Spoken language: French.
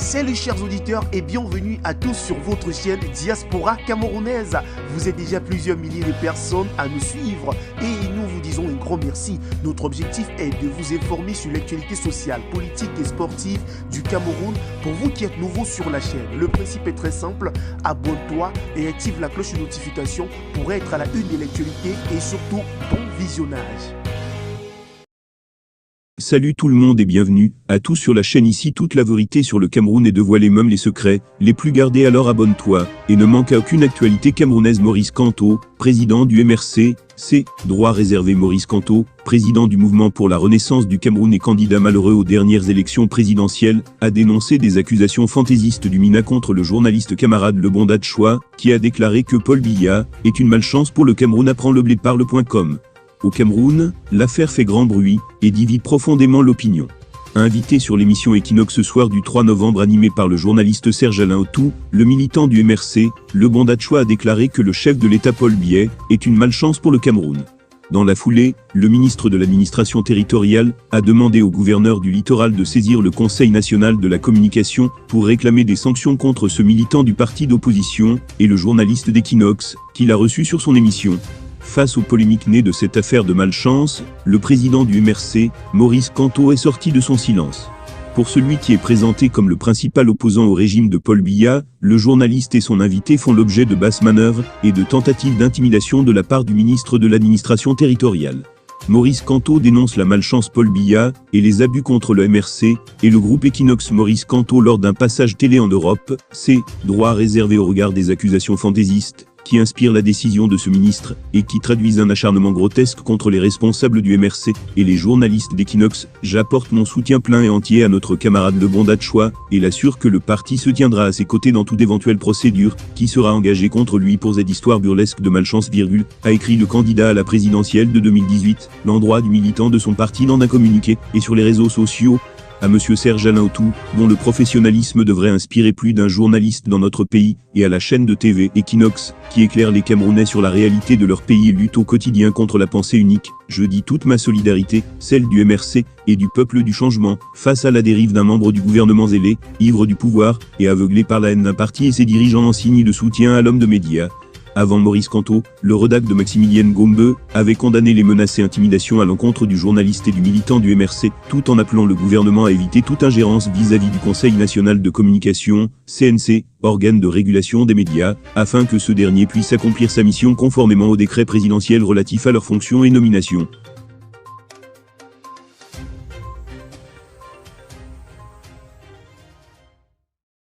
Salut chers auditeurs et bienvenue à tous sur votre chaîne Diaspora Camerounaise. Vous êtes déjà plusieurs milliers de personnes à nous suivre et nous vous disons un grand merci. Notre objectif est de vous informer sur l'actualité sociale, politique et sportive du Cameroun pour vous qui êtes nouveaux sur la chaîne. Le principe est très simple, abonne-toi et active la cloche de notification pour être à la une de l'actualité et surtout bon visionnage. Salut tout le monde et bienvenue à tous sur la chaîne. Ici toute la vérité sur le Cameroun et dévoiler même les secrets les plus gardés, alors abonne-toi et ne manque à aucune actualité camerounaise. Maurice Kamto, président du MRC, droit réservé. Maurice Kamto, président du mouvement pour la renaissance du Cameroun et candidat malheureux aux dernières élections présidentielles, a dénoncé des accusations fantaisistes du MINA contre le journaliste camarade Le Bondat Choix, qui a déclaré que Paul Biya est une malchance pour le Cameroun. Apprend le blé parle.com. Au Cameroun, l'affaire fait grand bruit et divise profondément l'opinion. Invité sur l'émission Equinox ce soir du 3 novembre animé par le journaliste Serge Alain Autou, le militant du MRC, Le Bondat Choix a déclaré que le chef de l'État Paul Biya est une malchance pour le Cameroun. Dans la foulée, le ministre de l'administration territoriale a demandé au gouverneur du littoral de saisir le Conseil national de la communication pour réclamer des sanctions contre ce militant du parti d'opposition et le journaliste d'Equinox, qu'il a reçu sur son émission. Face aux polémiques nées de cette affaire de malchance, le président du MRC, Maurice Kamto, est sorti de son silence. Pour celui qui est présenté comme le principal opposant au régime de Paul Biya, le journaliste et son invité font l'objet de basses manœuvres et de tentatives d'intimidation de la part du ministre de l'administration territoriale. Maurice Kamto dénonce la malchance Paul Biya et les abus contre le MRC et le groupe Equinox. Maurice Kamto, lors d'un passage télé en Europe, droit réservé au regard des accusations fantaisistes qui inspirent la décision de ce ministre et qui traduisent un acharnement grotesque contre les responsables du MRC et les journalistes d'Equinox. J'apporte mon soutien plein et entier à notre camarade Le Bondat Choix et l'assure que le parti se tiendra à ses côtés dans toute éventuelle procédure qui sera engagée contre lui pour cette histoire burlesque de malchance, a écrit le candidat à la présidentielle de 2018, l'endroit du militant de son parti dans un communiqué et sur les réseaux sociaux. À monsieur Serge Alain Autou, dont le professionnalisme devrait inspirer plus d'un journaliste dans notre pays, et à la chaîne de TV Equinox, qui éclaire les Camerounais sur la réalité de leur pays et lutte au quotidien contre la pensée unique, je dis toute ma solidarité, celle du MRC et du peuple du changement, face à la dérive d'un membre du gouvernement zélé, ivre du pouvoir et aveuglé par la haine d'un parti et ses dirigeants en signe de soutien à l'homme de médias. Avant Maurice Kamto, le redac de Maximilien Gombe avait condamné les menaces et intimidations à l'encontre du journaliste et du militant du MRC, tout en appelant le gouvernement à éviter toute ingérence vis-à-vis du Conseil national de communication, CNC, organe de régulation des médias, afin que ce dernier puisse accomplir sa mission conformément au décret présidentiel relatif à leurs fonctions et nominations.